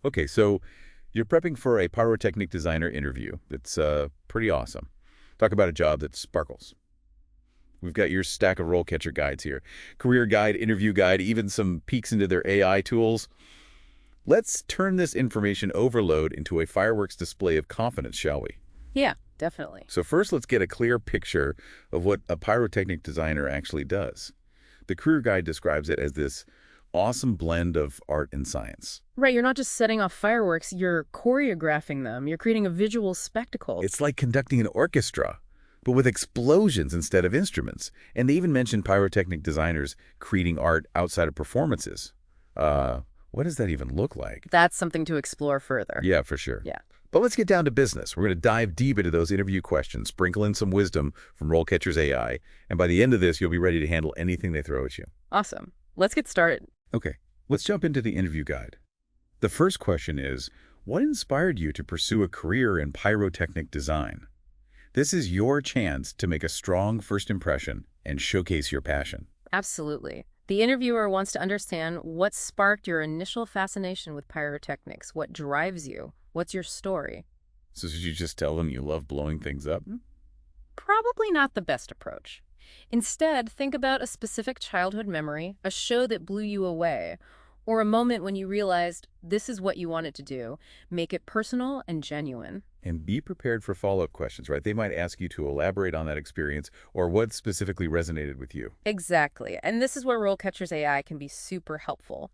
Okay, so you're prepping for a Pyrotechnic Designer interview. It's pretty awesome. Talk about a job that sparkles. We've got your stack of RoleCatcher guides here. Career guide, interview guide, even some peeks into their AI tools. Let's turn this information overload into a fireworks display of confidence, shall we? Yeah, definitely. So first, let's get a clear picture of what a pyrotechnic designer actually does. The career guide describes it as this awesome blend of art and science. Right, you're not just setting off fireworks, you're choreographing them. You're creating a visual spectacle. It's like conducting an orchestra, but with explosions instead of instruments. And they even mention pyrotechnic designers creating art outside of performances. What does that even look like? That's something to explore further. Yeah, for sure. Yeah. But let's get down to business. We're going to dive deep into those interview questions, sprinkle in some wisdom from RoleCatcher's AI, and by the end of this, you'll be ready to handle anything they throw at you. Awesome. Let's get started. Okay, let's jump into the interview guide. The first question is, what inspired you to pursue a career in pyrotechnic design? This is your chance to make a strong first impression and showcase your passion. Absolutely. The interviewer wants to understand what sparked your initial fascination with pyrotechnics, what drives you, what's your story. So should you just tell them you love blowing things up? Probably not the best approach. Instead, think about a specific childhood memory, a show that blew you away, or a moment when you realized this is what you wanted to do. Make it personal and genuine. And be prepared for follow-up questions, right? They might ask you to elaborate on that experience or what specifically resonated with you. Exactly. And this is where RoleCatcher's AI can be super helpful.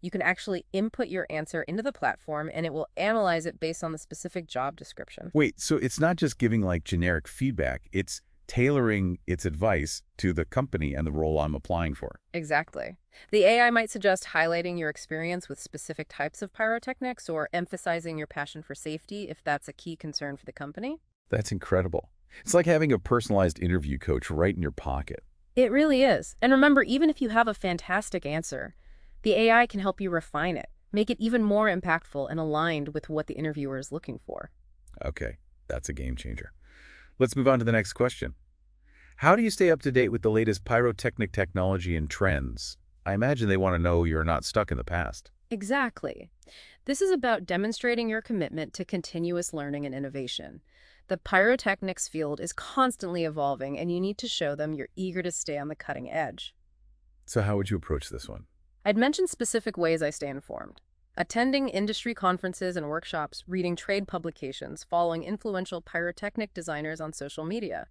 You can actually input your answer into the platform, and it will analyze it based on the specific job description. Wait, so it's not just giving like generic feedback, it's tailoring its advice to the company and the role I'm applying for. Exactly. The AI might suggest highlighting your experience with specific types of pyrotechnics or emphasizing your passion for safety if that's a key concern for the company. That's incredible. It's like having a personalized interview coach right in your pocket. It really is. And remember, even if you have a fantastic answer, the AI can help you refine it, make it even more impactful and aligned with what the interviewer is looking for. Okay, that's a game changer. Let's move on to the next question. How do you stay up to date with the latest pyrotechnic technology and trends? I imagine they want to know you're not stuck in the past. Exactly. This is about demonstrating your commitment to continuous learning and innovation. The pyrotechnics field is constantly evolving, and you need to show them you're eager to stay on the cutting edge. So how would you approach this one? I'd mention specific ways I stay informed. Attending industry conferences and workshops, reading trade publications, following influential pyrotechnic designers on social media.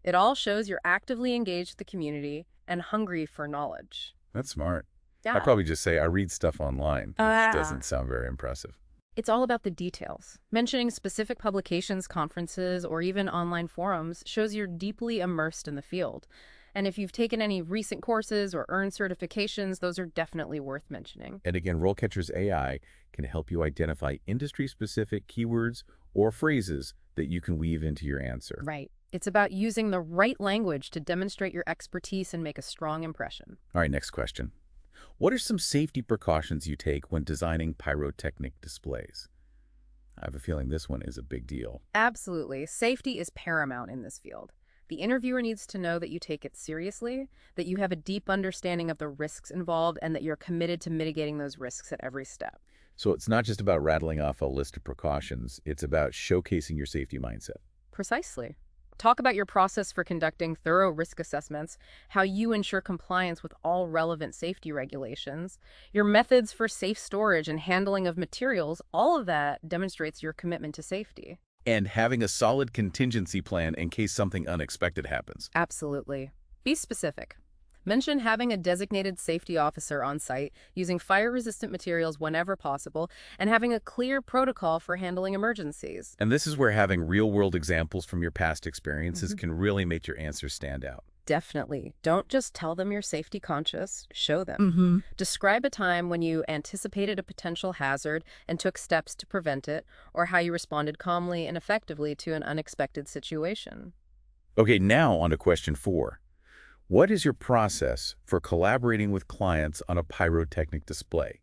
It all shows you're actively engaged with the community and hungry for knowledge. That's smart. Yeah. I'd probably just say I read stuff online. It Ah. doesn't sound very impressive. It's all about the details. Mentioning specific publications, conferences, or even online forums shows you're deeply immersed in the field. And if you've taken any recent courses or earned certifications, those are definitely worth mentioning. And again, RoleCatcher's AI can help you identify industry-specific keywords or phrases that you can weave into your answer. Right. It's about using the right language to demonstrate your expertise and make a strong impression. All right, next question. What are some safety precautions you take when designing pyrotechnic displays? I have a feeling this one is a big deal. Absolutely. Safety is paramount in this field. The interviewer needs to know that you take it seriously, that you have a deep understanding of the risks involved, and that you're committed to mitigating those risks at every step. So it's not just about rattling off a list of precautions, it's about showcasing your safety mindset. Precisely. Talk about your process for conducting thorough risk assessments, how you ensure compliance with all relevant safety regulations, your methods for safe storage and handling of materials. All of that demonstrates your commitment to safety. And having a solid contingency plan in case something unexpected happens. Absolutely. Be specific. Mention having a designated safety officer on site, using fire-resistant materials whenever possible, and having a clear protocol for handling emergencies. And this is where having real-world examples from your past experiences can really make your answers stand out. Definitely. Don't just tell them you're safety conscious, show them. Describe a time when you anticipated a potential hazard and took steps to prevent it, or how you responded calmly and effectively to an unexpected situation. Okay, now on to question 4. What is your process for collaborating with clients on a pyrotechnic display?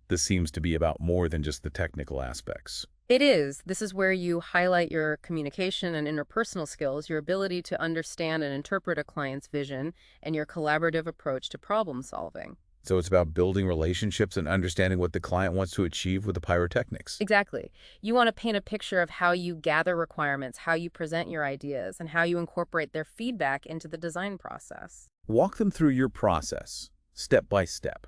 This seems to be about more than just the technical aspects. It is. This is where you highlight your communication and interpersonal skills, your ability to understand and interpret a client's vision, and your collaborative approach to problem solving. So it's about building relationships and understanding what the client wants to achieve with the pyrotechnics. Exactly. You want to paint a picture of how you gather requirements, how you present your ideas, and how you incorporate their feedback into the design process. Walk them through your process, step by step.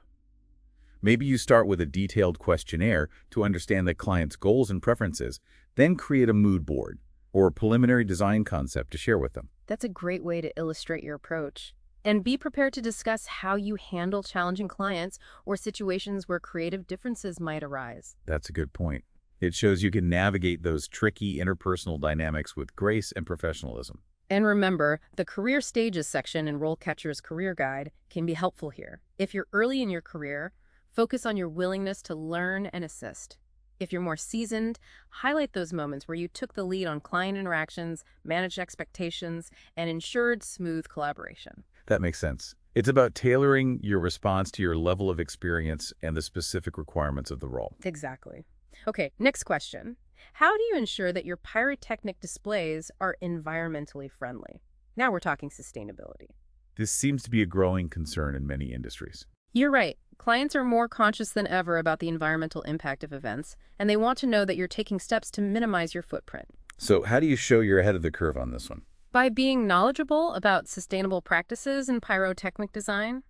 Maybe you start with a detailed questionnaire to understand the client's goals and preferences, then create a mood board or a preliminary design concept to share with them. That's a great way to illustrate your approach. And be prepared to discuss how you handle challenging clients or situations where creative differences might arise. That's a good point. It shows you can navigate those tricky interpersonal dynamics with grace and professionalism. And remember, the career stages section in RoleCatcher's career guide can be helpful here. If you're early in your career, focus on your willingness to learn and assist. If you're more seasoned, highlight those moments where you took the lead on client interactions, managed expectations, and ensured smooth collaboration. That makes sense. It's about tailoring your response to your level of experience and the specific requirements of the role. Exactly. Okay, next question. How do you ensure that your pyrotechnic displays are environmentally friendly? Now we're talking sustainability. This seems to be a growing concern in many industries. You're right. Clients are more conscious than ever about the environmental impact of events, and they want to know that you're taking steps to minimize your footprint. So how do you show you're ahead of the curve on this one? By being knowledgeable about sustainable practices in pyrotechnic design.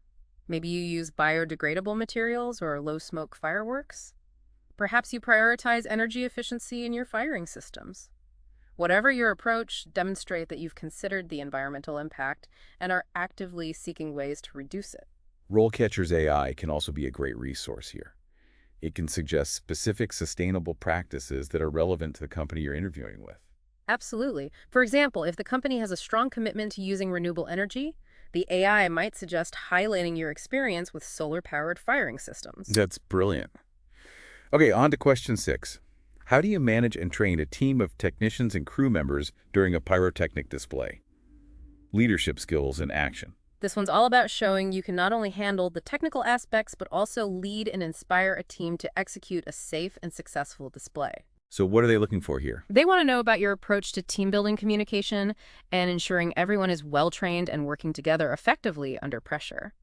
Maybe you use biodegradable materials or low-smoke fireworks. Perhaps you prioritize energy efficiency in your firing systems. Whatever your approach, demonstrate that you've considered the environmental impact and are actively seeking ways to reduce it. RoleCatcher's AI can also be a great resource here. It can suggest specific sustainable practices that are relevant to the company you're interviewing with. Absolutely. For example, if the company has a strong commitment to using renewable energy, the AI might suggest highlighting your experience with solar-powered firing systems. That's brilliant. Okay, on to question 6. How do you manage and train a team of technicians and crew members during a pyrotechnic display? Leadership skills in action. This one's all about showing you can not only handle the technical aspects, but also lead and inspire a team to execute a safe and successful display. So what are they looking for here? They want to know about your approach to team-building communication and ensuring everyone is well-trained and working together effectively under pressure.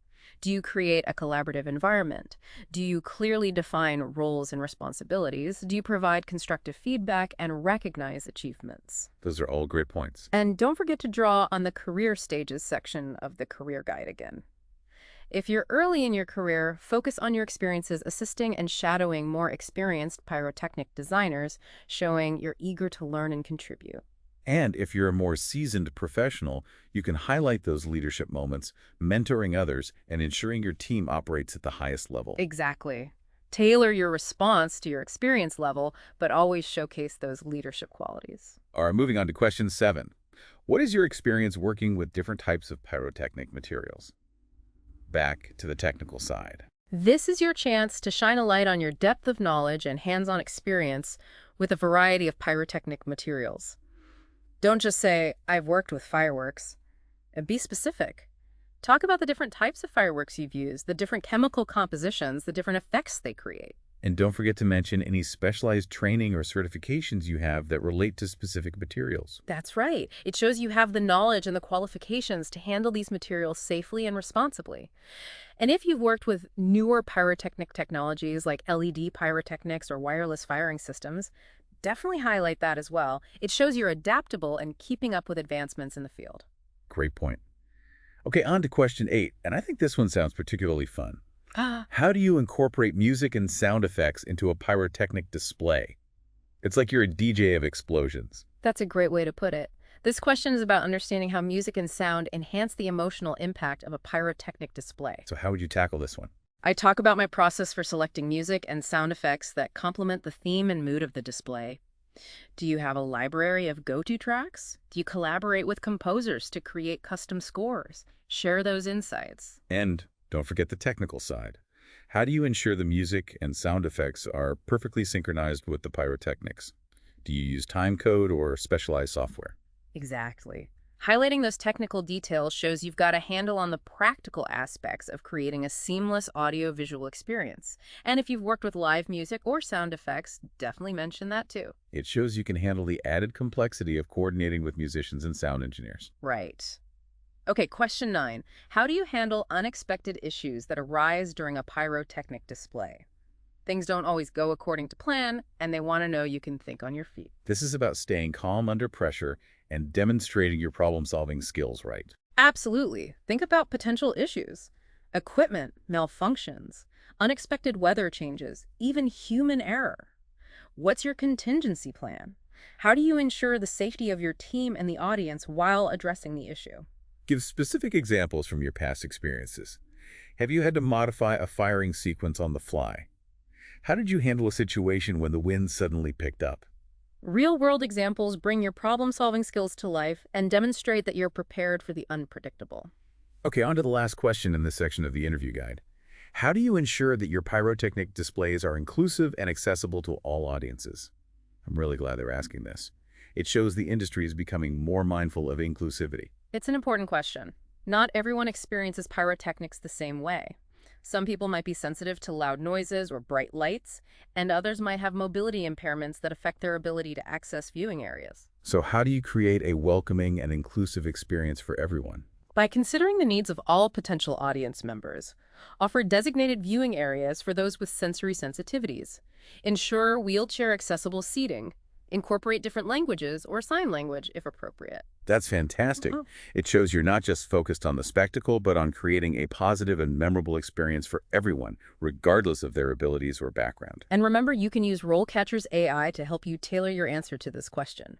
Do you create a collaborative environment? Do you clearly define roles and responsibilities? Do you provide constructive feedback and recognize achievements? Those are all great points. And don't forget to draw on the career stages section of the career guide again. If you're early in your career, focus on your experiences assisting and shadowing more experienced pyrotechnic designers, showing you're eager to learn and contribute. And if you're a more seasoned professional, you can highlight those leadership moments, mentoring others, and ensuring your team operates at the highest level. Exactly. Tailor your response to your experience level, but always showcase those leadership qualities. All right, moving on to question 7. What is your experience working with different types of pyrotechnic materials? Back to the technical side. This is your chance to shine a light on your depth of knowledge and hands-on experience with a variety of pyrotechnic materials. Don't just say, I've worked with fireworks. Be specific. Talk about the different types of fireworks you've used, the different chemical compositions, the different effects they create. And don't forget to mention any specialized training or certifications you have that relate to specific materials. That's right. It shows you have the knowledge and the qualifications to handle these materials safely and responsibly. And if you've worked with newer pyrotechnic technologies like LED pyrotechnics or wireless firing systems, definitely highlight that as well. It shows you're adaptable and keeping up with advancements in the field. Great point. Okay, on to question 8, and I think this one sounds particularly fun. How do you incorporate music and sound effects into a pyrotechnic display? It's like you're a DJ of explosions. That's a great way to put it. This question is about understanding how music and sound enhance the emotional impact of a pyrotechnic display. So how would you tackle this one? I talk about my process for selecting music and sound effects that complement the theme and mood of the display. Do you have a library of go-to tracks? Do you collaborate with composers to create custom scores? Share those insights. And don't forget the technical side. How do you ensure the music and sound effects are perfectly synchronized with the pyrotechnics? Do you use timecode or specialized software? Exactly. Highlighting those technical details shows you've got a handle on the practical aspects of creating a seamless audio-visual experience. And if you've worked with live music or sound effects, definitely mention that too. It shows you can handle the added complexity of coordinating with musicians and sound engineers. Right. Okay, question 9. How do you handle unexpected issues that arise during a pyrotechnic display? Things don't always go according to plan, and they want to know you can think on your feet. This is about staying calm under pressure and demonstrating your problem-solving skills right. Absolutely. Think about potential issues. Equipment malfunctions, unexpected weather changes, even human error. What's your contingency plan? How do you ensure the safety of your team and the audience while addressing the issue? Give specific examples from your past experiences. Have you had to modify a firing sequence on the fly? How did you handle a situation when the wind suddenly picked up? Real-world examples bring your problem-solving skills to life and demonstrate that you're prepared for the unpredictable. Okay, on to the last question in this section of the interview guide. How do you ensure that your pyrotechnic displays are inclusive and accessible to all audiences? I'm really glad they're asking this. It shows the industry is becoming more mindful of inclusivity. It's an important question. Not everyone experiences pyrotechnics the same way. Some people might be sensitive to loud noises or bright lights, and others might have mobility impairments that affect their ability to access viewing areas. So how do you create a welcoming and inclusive experience for everyone? By considering the needs of all potential audience members, offer designated viewing areas for those with sensory sensitivities, ensure wheelchair-accessible seating, incorporate different languages or sign language if appropriate. That's fantastic. It shows you're not just focused on the spectacle, but on creating a positive and memorable experience for everyone, regardless of their abilities or background. And remember, you can use RoleCatcher's AI to help you tailor your answer to this question.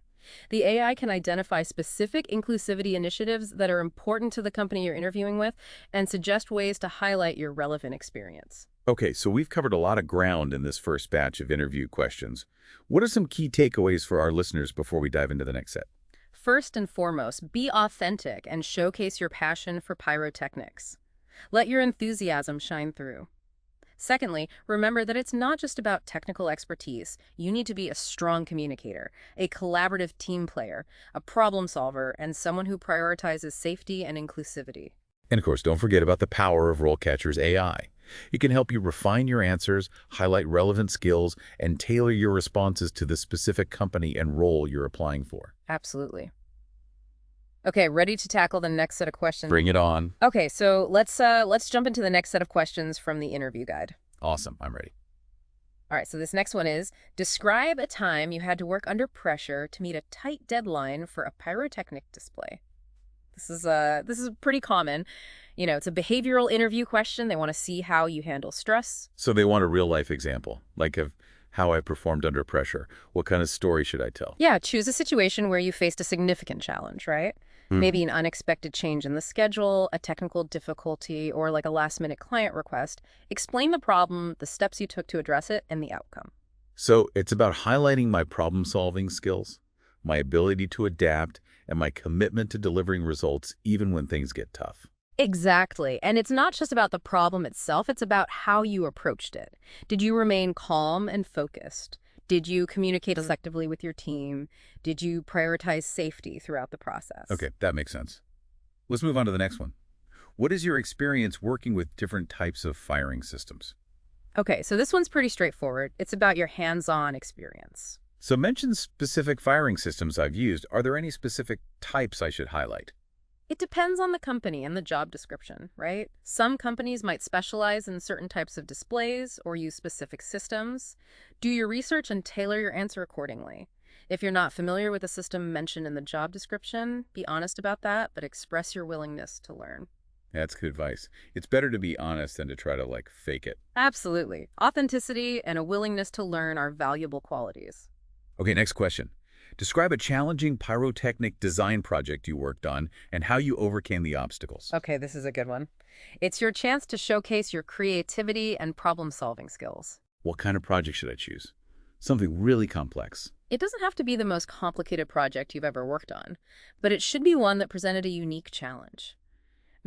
The AI can identify specific inclusivity initiatives that are important to the company you're interviewing with and suggest ways to highlight your relevant experience. Okay, so we've covered a lot of ground in this first batch of interview questions. What are some key takeaways for our listeners before we dive into the next set? First and foremost, be authentic and showcase your passion for pyrotechnics. Let your enthusiasm shine through. Secondly, remember that it's not just about technical expertise. You need to be a strong communicator, a collaborative team player, a problem solver, and someone who prioritizes safety and inclusivity. And of course, don't forget about the power of RoleCatcher's AI. It can help you refine your answers, highlight relevant skills, and tailor your responses to the specific company and role you're applying for. Absolutely. Okay, ready to tackle the next set of questions? Bring it on. Okay, so let's jump into the next set of questions from the interview guide. Awesome, I'm ready. All right, so this next one is, describe a time you had to work under pressure to meet a tight deadline for a pyrotechnic display. This is pretty common. You know, it's a behavioral interview question. They want to see how you handle stress. So they want a real-life example, like of how I performed under pressure. What kind of story should I tell? Yeah, choose a situation where you faced a significant challenge, right? Maybe an unexpected change in the schedule, a technical difficulty, or like a last-minute client request. Explain the problem, the steps you took to address it, and the outcome. So it's about highlighting my problem-solving skills, my ability to adapt, and my commitment to delivering results even when things get tough. Exactly. And it's not just about the problem itself, it's about how you approached it. Did you remain calm and focused? Did you communicate effectively with your team? Did you prioritize safety throughout the process? Okay, that makes sense. Let's move on to the next one. What is your experience working with different types of firing systems? Okay, so this one's pretty straightforward. It's about your hands-on experience. So mention specific firing systems I've used. Are there any specific types I should highlight? It depends on the company and the job description, right? Some companies might specialize in certain types of displays or use specific systems. Do your research and tailor your answer accordingly. If you're not familiar with the system mentioned in the job description, be honest about that, but express your willingness to learn. That's good advice. It's better to be honest than to try to, fake it. Absolutely. Authenticity and a willingness to learn are valuable qualities. Okay, next question. Describe a challenging pyrotechnic design project you worked on and how you overcame the obstacles. Okay, this is a good one. It's your chance to showcase your creativity and problem-solving skills. What kind of project should I choose? Something really complex. It doesn't have to be the most complicated project you've ever worked on, but it should be one that presented a unique challenge.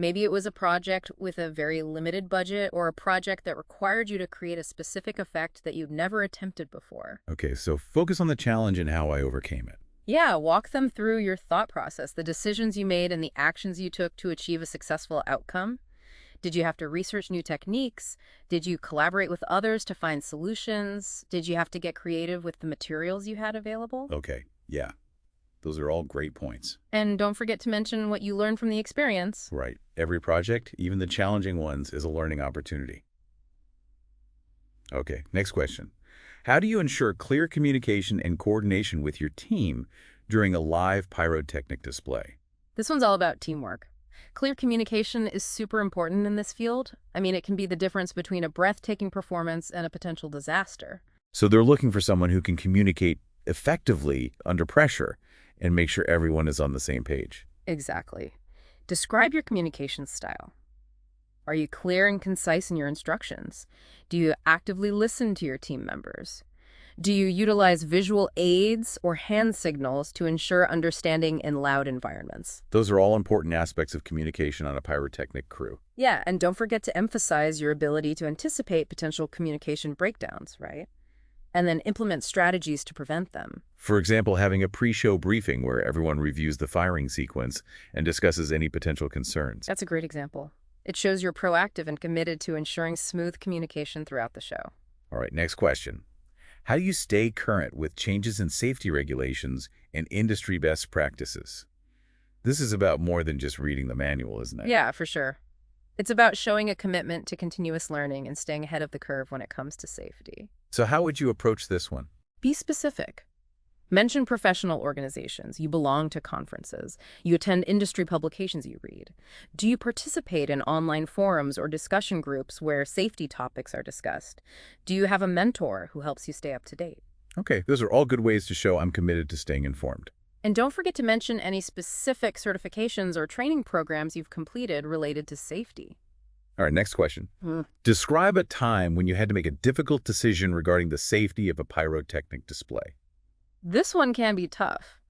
Maybe it was a project with a very limited budget or a project that required you to create a specific effect that you'd never attempted before. Okay, so focus on the challenge and how I overcame it. Yeah, walk them through your thought process, the decisions you made and the actions you took to achieve a successful outcome. Did you have to research new techniques? Did you collaborate with others to find solutions? Did you have to get creative with the materials you had available? Okay, yeah. Those are all great points. And don't forget to mention what you learned from the experience. Right. Every project, even the challenging ones, is a learning opportunity. Okay, next question. How do you ensure clear communication and coordination with your team during a live pyrotechnic display? This one's all about teamwork. Clear communication is super important in this field. I mean, it can be the difference between a breathtaking performance and a potential disaster. So they're looking for someone who can communicate effectively under pressure and make sure everyone is on the same page. Exactly. Describe your communication style. Are you clear and concise in your instructions? Do you actively listen to your team members? Do you utilize visual aids or hand signals to ensure understanding in loud environments? Those are all important aspects of communication on a pyrotechnic crew. Yeah, and don't forget to emphasize your ability to anticipate potential communication breakdowns, right? And then implement strategies to prevent them. For example, having a pre-show briefing where everyone reviews the firing sequence and discusses any potential concerns. That's a great example. It shows you're proactive and committed to ensuring smooth communication throughout the show. All right, next question. How do you stay current with changes in safety regulations and industry best practices? This is about more than just reading the manual, isn't it? Yeah, for sure. It's about showing a commitment to continuous learning and staying ahead of the curve when it comes to safety. So how would you approach this one? Be specific. Mention professional organizations. You belong to conferences. You attend industry publications you read. Do you participate in online forums or discussion groups where safety topics are discussed? Do you have a mentor who helps you stay up to date? Okay, those are all good ways to show I'm committed to staying informed. And don't forget to mention any specific certifications or training programs you've completed related to safety. All right, next question. Describe a time when you had to make a difficult decision regarding the safety of a pyrotechnic display. This one can be tough,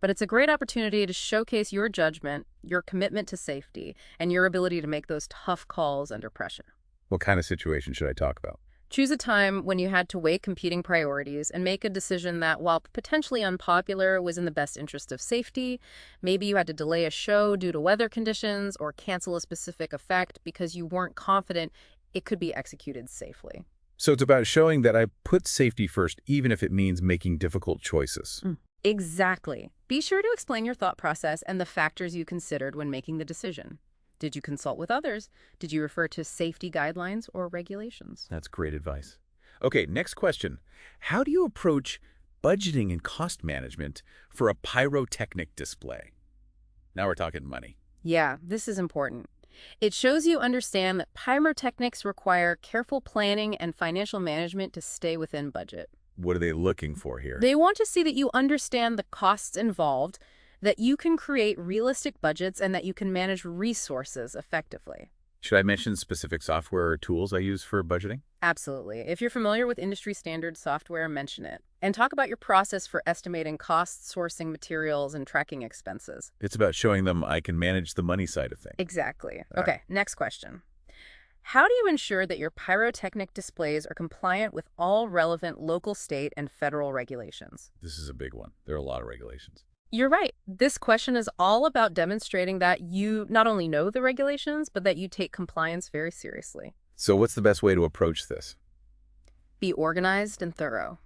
but it's a great opportunity to showcase your judgment, your commitment to safety, and your ability to make those tough calls under pressure. What kind of situation should I talk about? Choose a time when you had to weigh competing priorities and make a decision that, while potentially unpopular, was in the best interest of safety. Maybe you had to delay a show due to weather conditions or cancel a specific effect because you weren't confident it could be executed safely. So it's about showing that I put safety first, even if it means making difficult choices. Exactly. Be sure to explain your thought process and the factors you considered when making the decision. Did you consult with others? Did you refer to safety guidelines or regulations? That's great advice. Okay, next question. How do you approach budgeting and cost management for a pyrotechnic display? Now we're talking money. Yeah, this is important. It shows you understand that pyrotechnics require careful planning and financial management to stay within budget. What are they looking for here? They want to see that you understand the costs involved, that you can create realistic budgets, and that you can manage resources effectively. Should I mention specific software or tools I use for budgeting? Absolutely. If you're familiar with industry standard software, mention it. And talk about your process for estimating costs, sourcing materials, and tracking expenses. It's about showing them I can manage the money side of things. Exactly. Okay, next question. How do you ensure that your pyrotechnic displays are compliant with all relevant local, state, and federal regulations? This is a big one. There are a lot of regulations. You're right. This question is all about demonstrating that you not only know the regulations, but that you take compliance very seriously. So what's the best way to approach this? Be organized and thorough.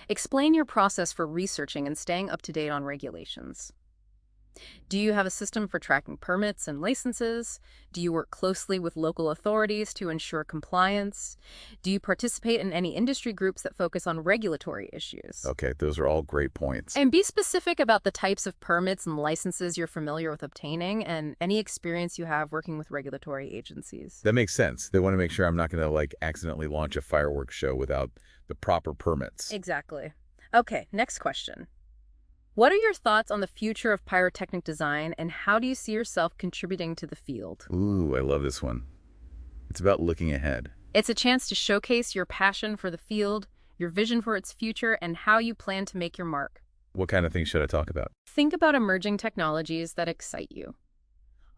Explain your process for researching and staying up to date on regulations. Do you have a system for tracking permits and licenses? Do you work closely with local authorities to ensure compliance? Do you participate in any industry groups that focus on regulatory issues? Okay, those are all great points. And be specific about the types of permits and licenses you're familiar with obtaining and any experience you have working with regulatory agencies. That makes sense. They want to make sure I'm not going to accidentally launch a fireworks show without the proper permits. Exactly. Okay, next question. What are your thoughts on the future of pyrotechnic design, and how do you see yourself contributing to the field? Ooh, I love this one. It's about looking ahead. It's a chance to showcase your passion for the field, your vision for its future, and how you plan to make your mark. What kind of things should I talk about? Think about emerging technologies that excite you.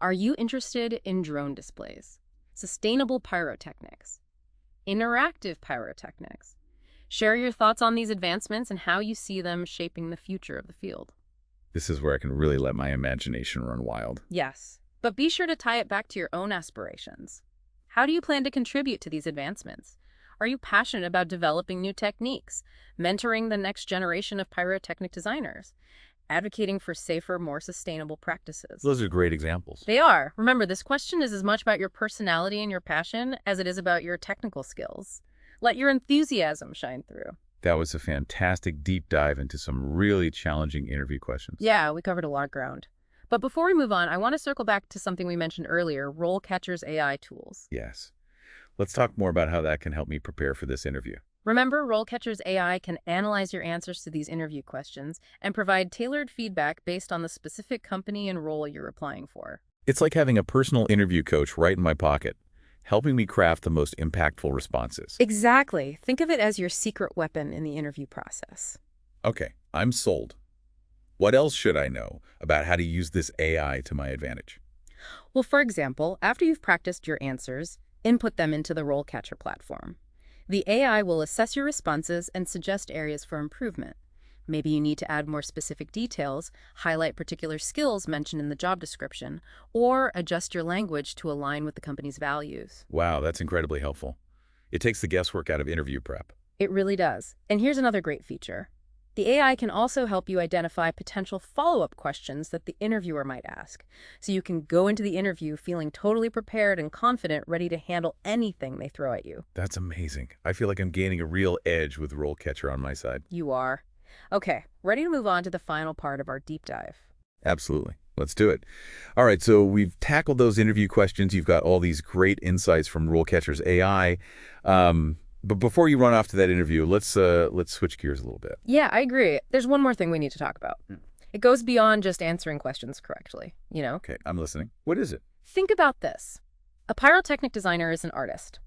Are you interested in drone displays, sustainable pyrotechnics, interactive pyrotechnics? Share your thoughts on these advancements and how you see them shaping the future of the field. This is where I can really let my imagination run wild. Yes, but be sure to tie it back to your own aspirations. How do you plan to contribute to these advancements? Are you passionate about developing new techniques, mentoring the next generation of pyrotechnic designers? advocating for safer, more sustainable practices. Those are great examples. They are. Remember, this question is as much about your personality and your passion as it is about your technical skills. Let your enthusiasm shine through. That was a fantastic deep dive into some really challenging interview questions. Yeah, we covered a lot of ground. But before we move on, I want to circle back to something we mentioned earlier, RoleCatcher's AI tools. Yes. Let's talk more about how that can help me prepare for this interview. Remember, RoleCatcher's AI can analyze your answers to these interview questions and provide tailored feedback based on the specific company and role you're applying for. It's like having a personal interview coach right in my pocket, helping me craft the most impactful responses. Exactly. Think of it as your secret weapon in the interview process. Okay, I'm sold. What else should I know about how to use this AI to my advantage? Well, for example, after you've practiced your answers, input them into the RoleCatcher platform. The AI will assess your responses and suggest areas for improvement. Maybe you need to add more specific details, highlight particular skills mentioned in the job description, or adjust your language to align with the company's values. Wow, that's incredibly helpful. It takes the guesswork out of interview prep. It really does. And here's another great feature. The AI can also help you identify potential follow-up questions that the interviewer might ask, so you can go into the interview feeling totally prepared and confident, ready to handle anything they throw at you. That's amazing. I feel like I'm gaining a real edge with RoleCatcher on my side. You are. Okay, ready to move on to the final part of our deep dive. Absolutely. Let's do it. All right, so we've tackled those interview questions. You've got all these great insights from RoleCatcher's AI. But before you run off to that interview, let's switch gears a little bit. Yeah, I agree. There's one more thing we need to talk about. It goes beyond just answering questions correctly, you know? Okay, I'm listening. What is it? Think about this. A pyrotechnic designer is an artist.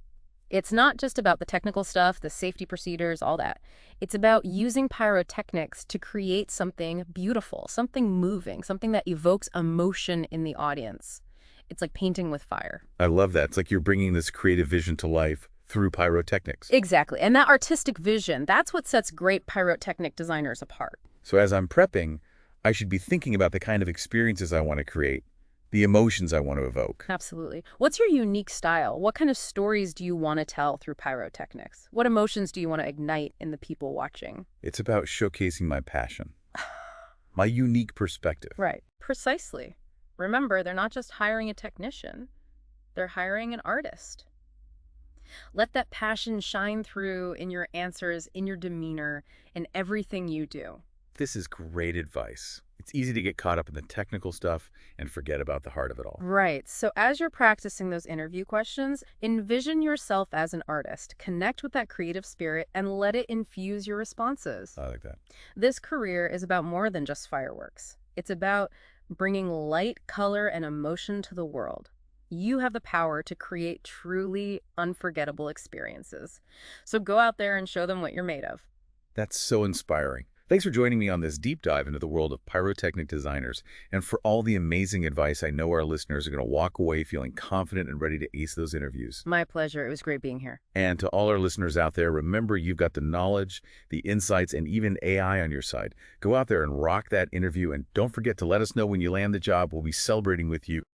It's not just about the technical stuff, the safety procedures, all that. It's about using pyrotechnics to create something beautiful, something moving, something that evokes emotion in the audience. It's like painting with fire. I love that. It's like you're bringing this creative vision to life through pyrotechnics. Exactly. And that artistic vision, that's what sets great pyrotechnic designers apart. So as I'm prepping, I should be thinking about the kind of experiences I want to create, the emotions I want to evoke. Absolutely. What's your unique style? What kind of stories do you want to tell through pyrotechnics? What emotions do you want to ignite in the people watching? It's about showcasing my passion, my unique perspective. Right. Precisely. Remember, they're not just hiring a technician. They're hiring an artist. Let that passion shine through in your answers, in your demeanor, in everything you do. This is great advice. It's easy to get caught up in the technical stuff and forget about the heart of it all. Right. So as you're practicing those interview questions, envision yourself as an artist. Connect with that creative spirit and let it infuse your responses. I like that. This career is about more than just fireworks. It's about bringing light, color, and emotion to the world. You have the power to create truly unforgettable experiences. So go out there and show them what you're made of. That's so inspiring. Thanks for joining me on this deep dive into the world of pyrotechnic designers and for all the amazing advice. I know our listeners are going to walk away feeling confident and ready to ace those interviews. My pleasure. It was great being here. And to all our listeners out there, remember you've got the knowledge, the insights, and even AI on your side. Go out there and rock that interview, and don't forget to let us know when you land the job. We'll be celebrating with you.